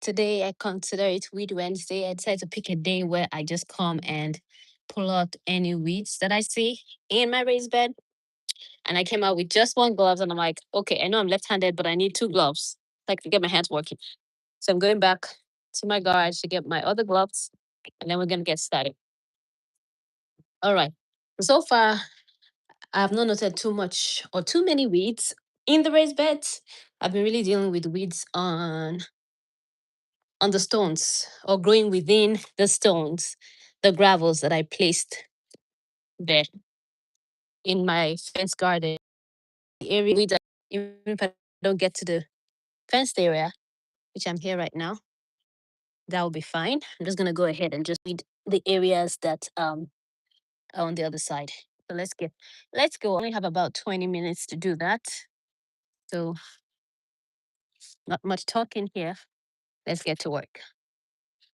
Today I consider it Weed Wednesday. I decided to pick a day where I just come and pull out any weeds that I see in my raised bed. And I came out with just one gloves and I'm like, okay, I know I'm left-handed, but I need two gloves like to get my hands working. So I'm going back to my garage to get my other gloves and then we're gonna get started. All right. So far, I have not noted too much or too many weeds in the raised beds. I've been really dealing with weeds on the stones or growing within the stones, the gravels that I placed there in my fence garden. The area weeds, even if I don't get to the fenced area, which I'm here right now, that will be fine. I'm just gonna go ahead and just weed the areas that are on the other side. So let's go. I only have about 20 minutes to do that. So not much talking here. Let's get to work.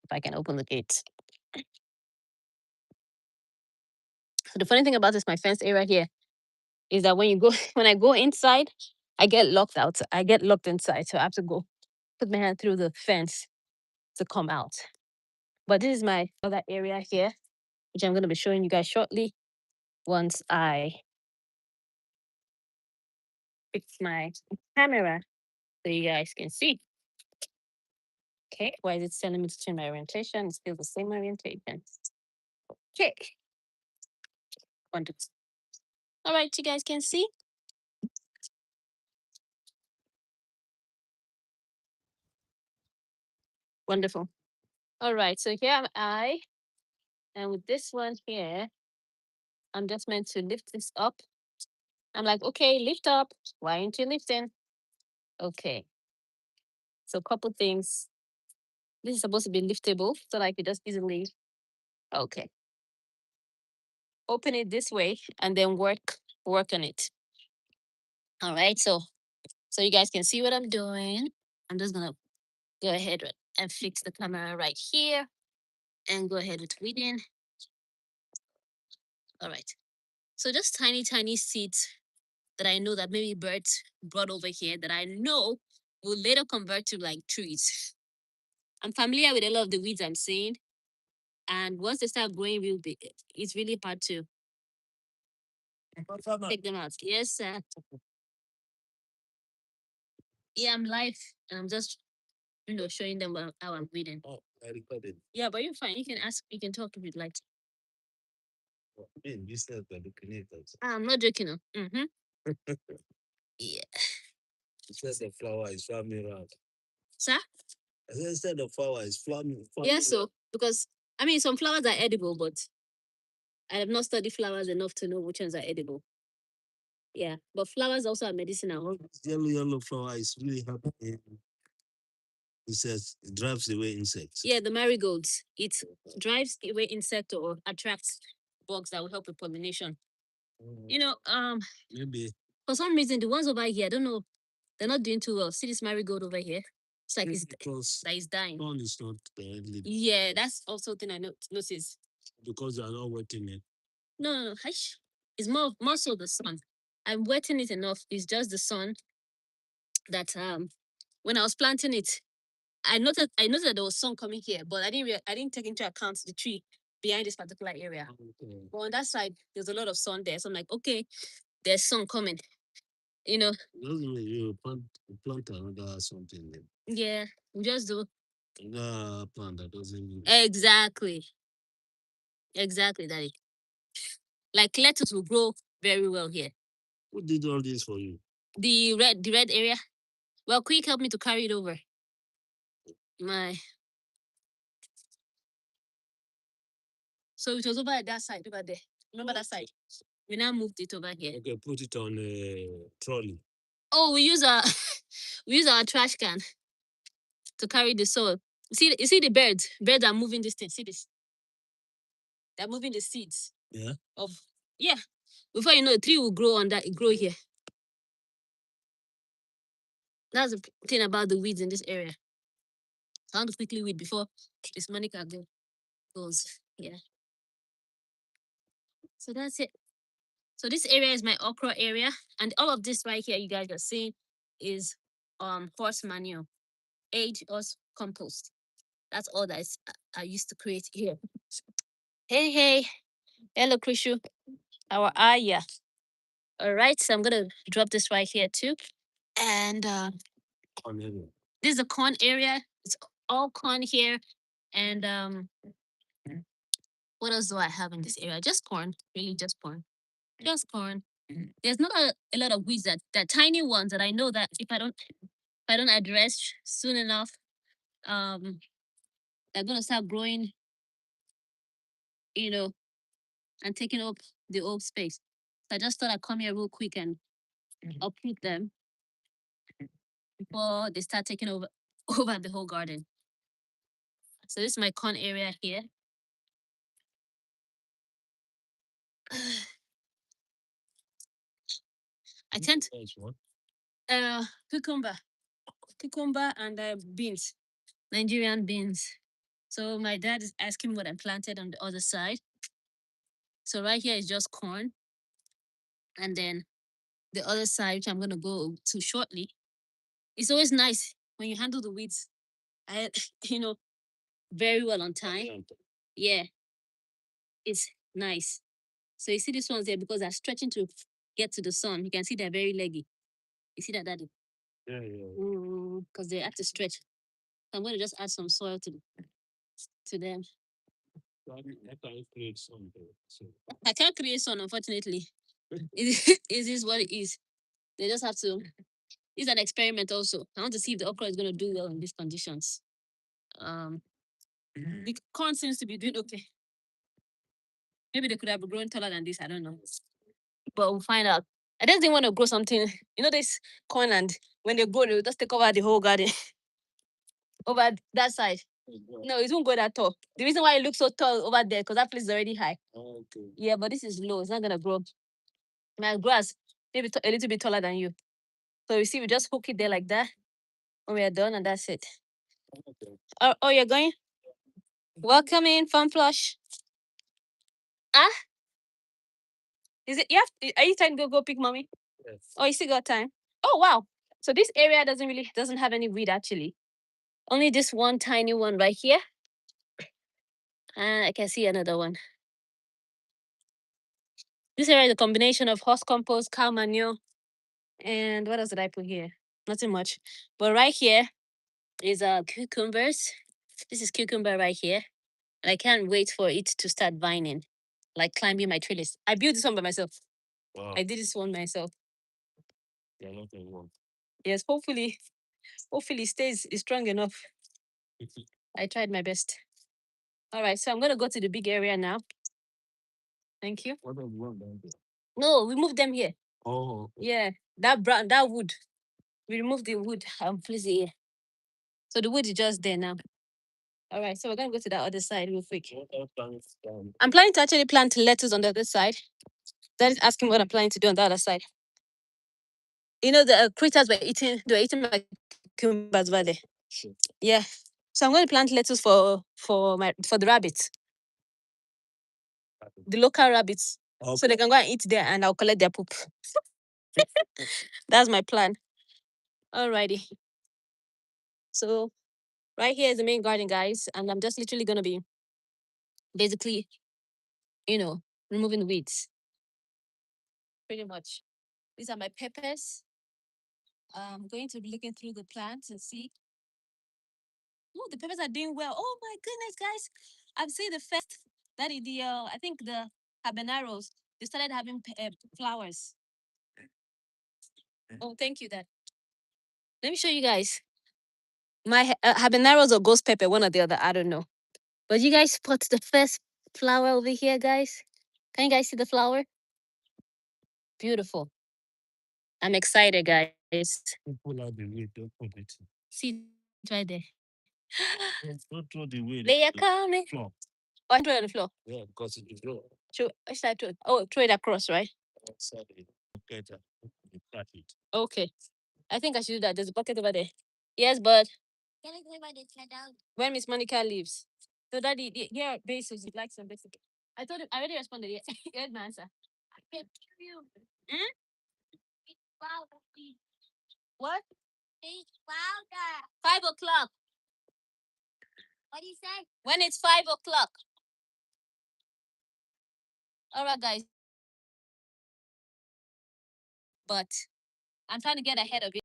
If I can open the gates. So the funny thing about this, my fence area here, is that when you go when I go inside, I get locked out. I get locked inside. So I have to go put my hand through the fence to come out. But this is my other area here, which I'm gonna be showing you guys shortly once I fix my camera so you guys can see. Okay, why is it telling me to change my orientation? It's still the same orientation. Okay. Wonderful. All right, you guys can see. Wonderful. All right, so here am I. And with this one here, I'm just meant to lift this up. I'm like, okay, lift up. Why aren't you lifting? Okay. So a couple things. This is supposed to be liftable so that I could just easily, okay. Open it this way and then work on it. All right, so you guys can see what I'm doing. I'm just gonna go ahead and fix the camera right here and go ahead with weeding. All right. So just tiny, tiny seeds that I know that maybe birds brought over here that I know will later convert to like trees. I'm familiar with a lot of the weeds I'm seeing. And once they start growing real big, it's really hard to take them out. Yes, sir. Yeah, I'm live and I'm just, showing them how I'm weeding. Oh, I recorded. Yeah, but you're fine. You can talk if you'd like to. You said that looking at us. I'm not joking. No. Yeah. It says the flower is flaming around. Sir? I said the flower is flaming. Yes, so because some flowers are edible, but I have not studied flowers enough to know which ones are edible. Yeah, but flowers also are medicinal. Yellow flower is really happy. It says it drives away insects. Yeah, the marigolds. It drives away insect or attracts bugs that will help with pollination. Maybe for some reason the ones over here, I don't know, they're not doing too well. See this marigold over here? It's like it's dying. Sun is not deadly. Yeah, that's also thing I notice. Because they are not wetting it. No. Hush. It's more so the sun. I'm wetting it enough. It's just the sun that when I was planting it, I noticed that there was sun coming here, but I didn't take into account the tree behind this particular area. Okay. But on that side, there's a lot of sun there. So I'm like, okay, there's sun coming. Doesn't mean you plant another something there. Yeah, we just do. The plant that doesn't mean. Exactly, Daddy. Like lettuce will grow very well here. Who did all this for you? The red area. Well, quick help me to carry it over. My. So it was over at that side, over there. Remember that side? We now moved it over here. Okay, put it on a trolley. Oh, we use our trash can to carry the soil. You see the birds? Birds are moving this thing. See this? They're moving the seeds. Yeah. Yeah. Before you know, the tree will grow grow here. That's the thing about the weeds in this area. I want to quickly weed before this Monica goes. Yeah. So that's it. So this area is my okra area, and all of this right here, you guys are seeing, is horse manure, aged compost. That's all that I used to create here. Hey, hey. Hello, Krishu. How are ya? All right, so I'm gonna drop this right here too. And this is the corn area. It's all corn here. And what else do I have in this area? Just corn, really just corn. Just corn. There's not a lot of weeds that tiny ones that I know that if I don't address soon enough, um, they're gonna start growing, you know, and taking up the old space. So I just thought I'd come here real quick and uproot them before they start taking over over the whole garden. So this is my corn area here. I tend to cucumber, cucumber and beans, Nigerian beans. So my dad is asking what I planted on the other side. So right here is just corn, and then the other side, which I'm gonna go to shortly. It's always nice when you handle the weeds. I, very well on time. Yeah, it's nice. So you see these ones there because they're stretching to get to the sun. You can see they're very leggy. You see that, Daddy? Yeah. Because they have to stretch. I'm going to just add some soil to them. I can't create sun. I can't create sun, unfortunately. It is what it is. They just have to. It's an experiment also. I want to see if the okra is going to do well in these conditions. The corn seems to be doing okay. Maybe they could have grown taller than this. I don't know. But we'll find out. I just didn't want to grow something. This corn, and when they grow, they'll just take over the whole garden. Over that side. No, it won't go that tall. The reason why it looks so tall over there, because that place is already high. Okay. Yeah, but this is low. It's not going to grow. My grass, maybe a little bit taller than you. So you see, we just hook it there like that. When we are done, and that's it. Okay. Oh, you're going? Welcome in, Fun Flush. Ah? Is it? Are you trying to go pick mommy? Yes. Oh, you still got time? Oh, wow. So this area doesn't have any weed actually. Only this one tiny one right here. And I can see another one. This area is a combination of horse compost, cow manure, and what else did I put here? Nothing much. But right here is cucumbers. This is cucumber right here. And I can't wait for it to start vining, like climbing my tree list. I built this one by myself. Wow. I did this one myself. Yeah, not one. Yes, hopefully stays strong enough. I tried my best. All right, so I'm gonna go to the big area now. Thank you. What do you want down there? No, we moved them here. Oh. Yeah, that wood. We removed the wood and placed it here. So the wood is just there now. All right, so we're gonna go to that other side real quick. I'm planning to actually plant lettuce on the other side. That is asking what I'm planning to do on the other side. The critters they were eating my cucumbers over there. Sure. Yeah. So I'm going to plant lettuce for the rabbits. The local rabbits. Okay. So they can go and eat there and I'll collect their poop. That's my plan. Alrighty. So right here is the main garden, guys. And I'm just literally gonna be basically, removing the weeds. Pretty much. These are my peppers. I'm going to be looking through the plants and see. Oh, the peppers are doing well. Oh my goodness, guys. I've seen the first, that is I think the habaneros, they started having flowers. Oh, thank you, Dad. Let me show you guys. My habaneros or ghost pepper, one or the other, I don't know. But you guys spot the first flower over here, guys? Can you guys see the flower? Beautiful. I'm excited, guys. Pull out the weed, don't put it. See it right there. Don't throw the weed. They are coming. Floor. Oh, I throw it on the floor. Yeah, because it's the floor. Should I throw it? Oh, throw it across, right? Sorry. Okay. I think I should do that. There's a bucket over there. Yes, bud. Can I go by the flat out? When Miss Monica leaves. So Daddy, here bases, he likes some basic. I told him I already responded. Yeah. You heard my answer. I can't hear you. Hmm? What? 5 o'clock. What do you say? When it's 5 o'clock. All right, guys. But I'm trying to get ahead of it.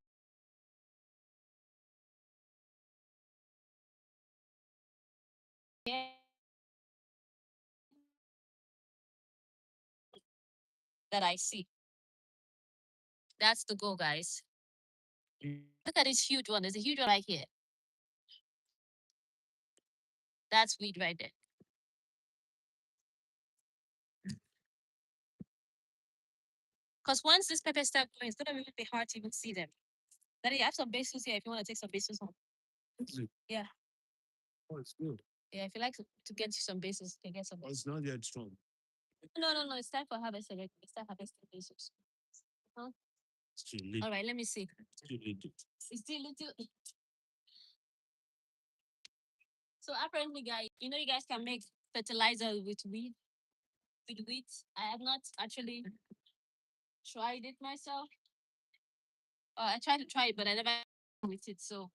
That I see. That's the goal, guys. Look at this huge one. There's a huge one right here. That's weed right there. Because once this pepper start going, it's gonna really be hard to even see them. Daddy, I have some bases here if you want to take some bases home. Yeah. Oh, it's good. Yeah, if you like to get you some bases, you can get some. Oh, it's not yet strong. No. It's time for harvest already. It's time harvesting bases. Huh? It's too late. All right, let me see. It's too little. It's still little. So apparently, guys, you guys can make fertilizer with weed. With wheat. I have not actually tried it myself. I tried to try it, but I never with it, so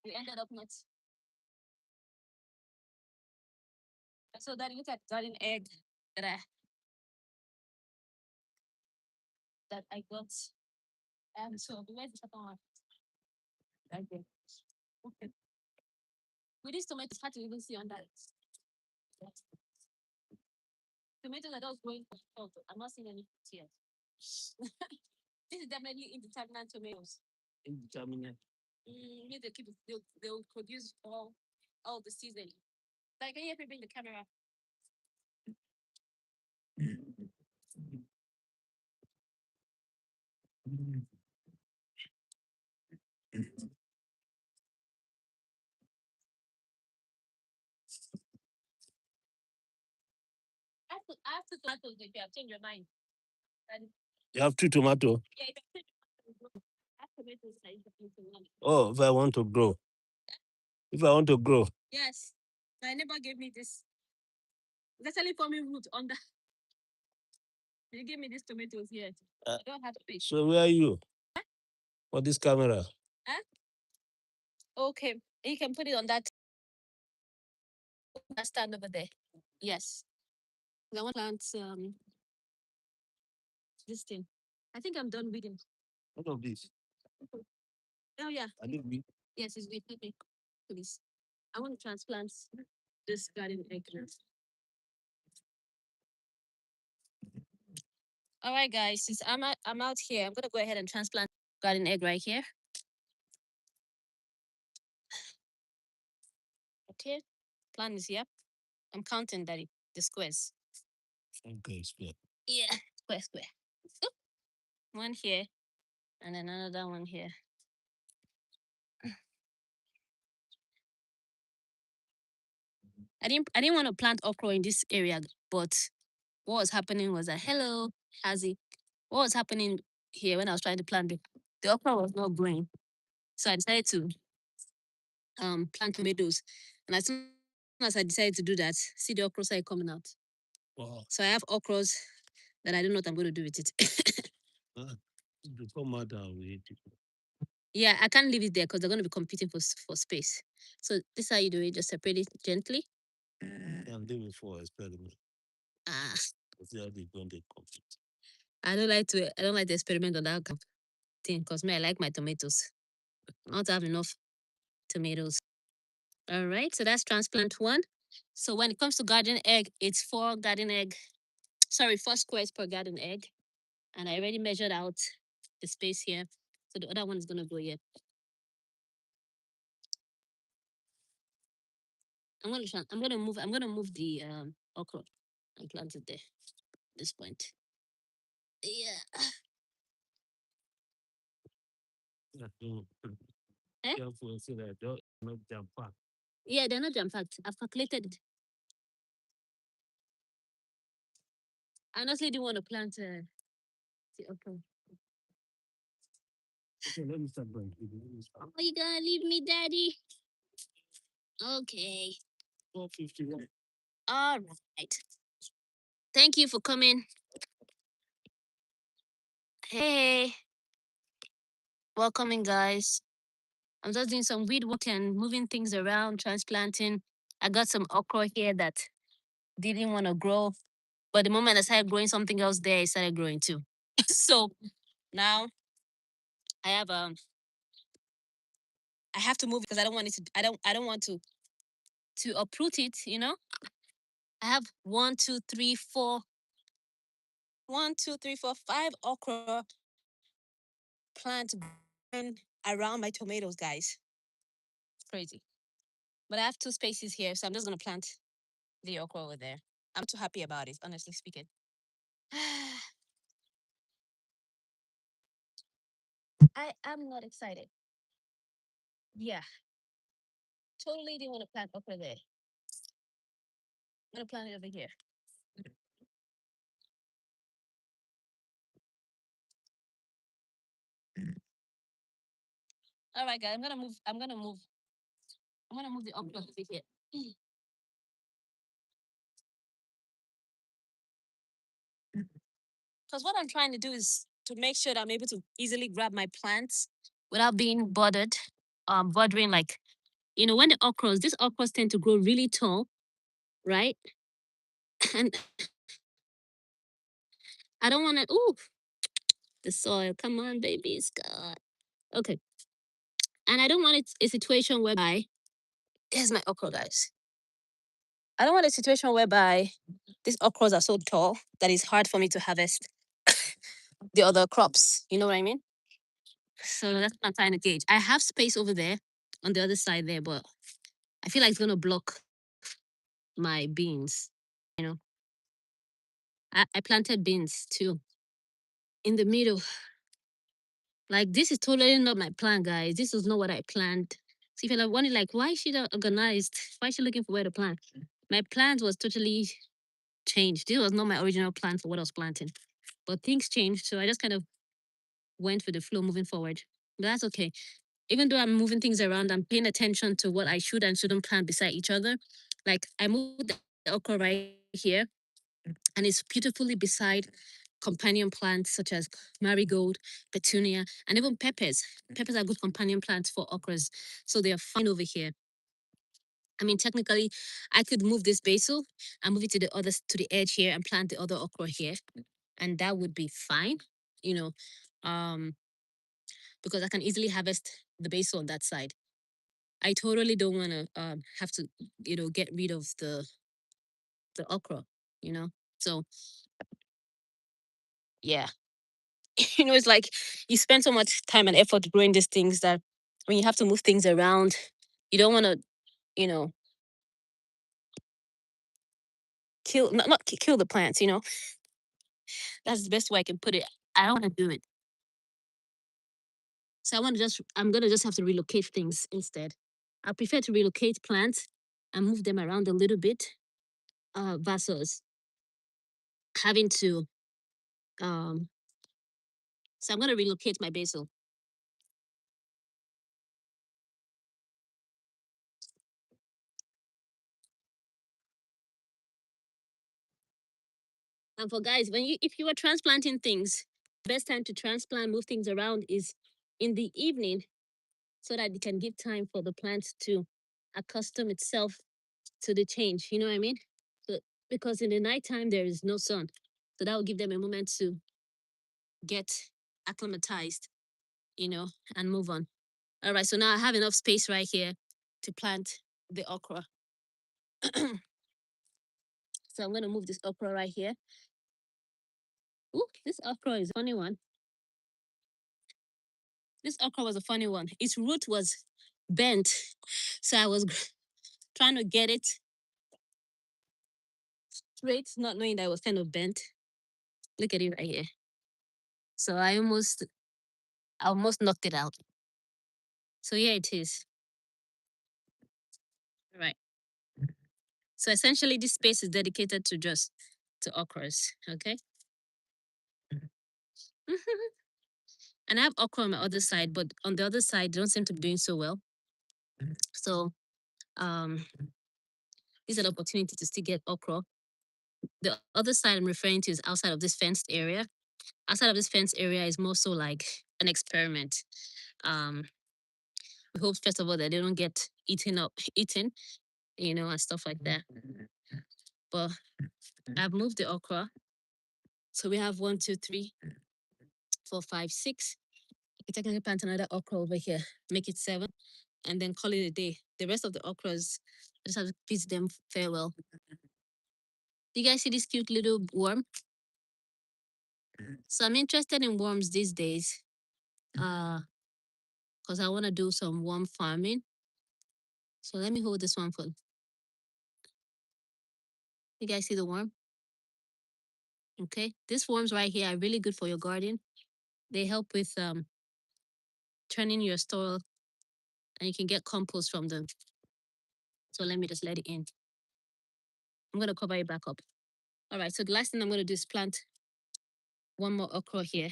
we ended up not. So then look at garden egg that I got. So where's the second one? Right there. Okay. With these tomatoes, hard to even see on that. Tomatoes are just growing for short. I'm not seeing any fruit yet. This is definitely indeterminate tomatoes. Indeterminate. Need to keep it. They'll produce all the season. Like, can you help me bring the camera? I have two tomatoes if you have changed your mind. And you have two tomatoes. Yeah, if you have tomatoes, I use the one. Oh, if I want to grow. If I want to grow. Yes. My neighbor gave me this. It's actually forming root on the. They gave me these tomatoes here. I don't have to pay. So where are you? For this camera? Huh? Okay. You can put it on that stand over there. Yes. I want to plant this thing. I think I'm done reading. What of this? Oh yeah. I didn't read. Yes, it's wheat. Okay. Please. I want to transplant this garden egg. All right, guys. Since I'm out here, I'm gonna go ahead and transplant garden egg right here. Okay. Plan is here. I'm counting, Daddy. The squares. Okay, square. Yeah, square. Oop. One here, and then another one here. I didn't want to plant okra in this area, but what was happening was that hello, Hazi. What was happening here when I was trying to plant the okra was not growing. So I decided to plant tomatoes. And as soon as I decided to do that, see the okra started coming out. Wow. So I have okras that I don't know what I'm going to do with it. Yeah, I can't leave it there because they're going to be competing for space. So this is how you do it. Just separate it gently. I'm doing it for experiment. Ah. I don't like to experiment on that thing because I like my tomatoes. I want to have enough tomatoes. All right, so that's transplant one. So when it comes to garden egg, it's 4 squares per garden egg. And I already measured out the space here. So the other one is gonna go here. I'm gonna move the okra and plant it there at this point. Yeah. Eh? Careful so that don't not jump back. Yeah, they're not jam packed. I've calculated it. I honestly didn't want to plant the okra. Okay, let me start going. Oh, you gonna leave me, Daddy? Okay. 451. All right. Thank you for coming. Hey, welcoming guys. I'm just doing some weed work and moving things around, transplanting. I got some okra here that didn't want to grow, but the moment I started growing something else there, it started growing too. So now I have I have to move because I don't want it to. I don't want to uproot it. I have 5 okra plants growing around my tomatoes, guys. It's crazy. But I have 2 spaces here, so I'm just gonna plant the okra over there. I'm too happy about it, honestly speaking. I am not excited. Yeah, totally didn't want to plant okra there. I'm gonna plant it over here. All right, guys. I'm gonna move the okra over here. Because what I'm trying to do is to make sure that I'm able to easily grab my plants without being bothered, bothering like when these okras tend to grow really tall, right? And I don't want to. Ooh, the soil. Come on, babies. God. Okay. And I don't want it a situation whereby there's my okra, guys. I don't want a situation whereby these okras are so tall that it's hard for me to harvest the other crops. You know what I mean? So that's what I'm trying to gauge. I have space over there on the other side there, but I feel like it's gonna block my beans. You know, I planted beans too in the middle. Like this is totally not my plan, guys. This is not what I planned. So if you're like wondering, like, why is she not organized? Why is she looking for where to plant? My plans was totally changed. This was not my original plan for what I was planting. But things changed, so I just kind of went with the flow moving forward. But that's okay. Even though I'm moving things around, I'm paying attention to what I should and shouldn't plant beside each other. Like I moved the okra right here, and it's beautifully beside companion plants such as marigold, petunia, and even peppers. Peppers are good companion plants for okras, so they are fine over here. I mean, technically, I could move this basil and move it to the edge here and plant the other okra here, and that would be fine. You know, um, because I can easily harvest the basil on that side. I totally don't want to have to get rid of the okra. You know, so yeah, it's like you spend so much time and effort growing these things that when you have to move things around, you don't want to, you know, not kill the plants. That's the best way I can put it. I don't want to do it. So I'm gonna just have to relocate things instead. I prefer to relocate plants and move them around a little bit, versus having to. Um, so I'm gonna relocate my basil. And for guys, if you are transplanting things, best time to transplant, move things around is in the evening, so that it can give time for the plant to accustom itself to the change. You know what I mean? So, because in the nighttime there is no sun, so that will give them a moment to get acclimatized, and move on. All right, so now I have enough space right here to plant the okra. So I'm gonna move this okra right here. Ooh, this okra is a funny one. This okra was a funny one. Its root was bent, so I was trying to get it straight, not knowing that it was kind of bent. Look at it right here. So I almost knocked it out. So here it is. Right. So essentially this space is dedicated to okras. Okay. And I have okra on my other side, but on the other side, they don't seem to be doing so well. So um this is an opportunity to still get okra. The other side I'm referring to is outside of this fenced area. Outside of this fenced area is more so like an experiment. Um we hope first of all that they don't get eaten. and stuff like that. But I've moved the okra. So we have 1, 2, 3, 4, 5, 6. You can technically plant another okra over here, make it 7, and then call it a day. The rest of the okras, I just have to feed them farewell. Do you guys see this cute little worm? So I'm interested in worms these days. Because I want to do some worm farming. So let me hold this one for you guys see the worm? Okay. These worms right here are really good for your garden. They help with turning your soil, and you can get compost from them. So let me just let it in. I'm gonna cover it back up. All right, so the last thing I'm gonna do is plant one more okra here.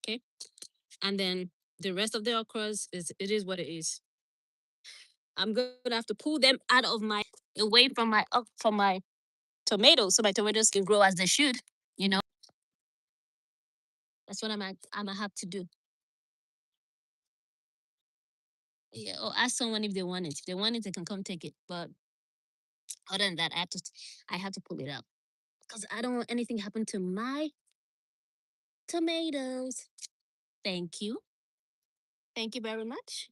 Okay. And then the rest of the okras is what it is. I'm gonna have to pull them out of my away from my tomatoes so my tomatoes can grow as they should. You know, that's what I'm gonna have to do. Yeah, or ask someone if they want it. If they want it, they can come take it. But other than that, I have to pull it out because I don't want anything happen to my tomatoes. Thank you. Thank you very much.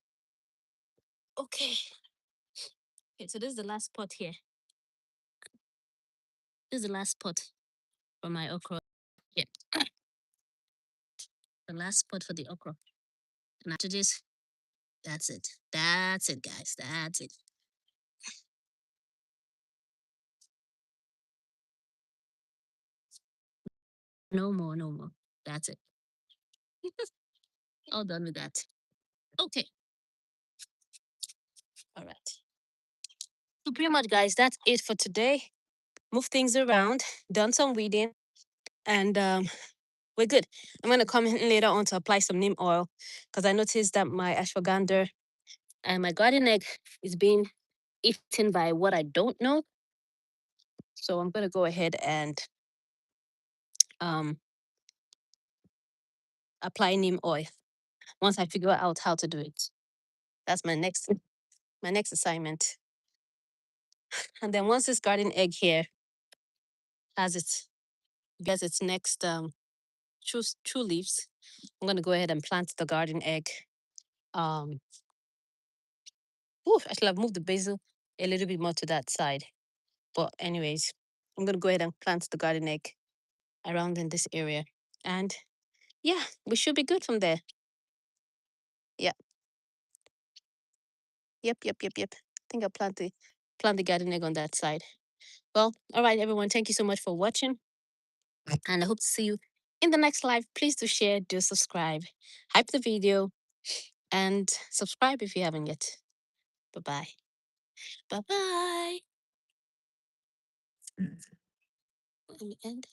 Okay. Okay, so this is the last spot here. This is the last spot for my okra. Yeah. The last spot for the okra. And after this, that's it. That's it, guys. That's it. No more, no more. That's it. All done with that. Okay. All right. So pretty much, guys, that's it for today. Move things around, done some weeding, and we're good. I'm gonna come in later on to apply some neem oil because I noticed that my ashwagandha and my garden egg is being eaten by what I don't know. So I'm gonna go ahead and um apply neem oil once I figure out how to do it. That's my next assignment. And then once this garden egg here has its next true leaves, I'm gonna go ahead and plant the garden egg. Um, I should have moved the basil a little bit more to that side. But anyways, I'm gonna go ahead and plant the garden egg around in this area, and yeah, we should be good from there. Yeah. Yep. I think I'll plant the garden egg on that side. Well, all right, everyone. Thank you so much for watching, and I hope to see you in the next live. Please do share, do subscribe, hype the video, and subscribe if you haven't yet. Bye bye. Bye bye. End.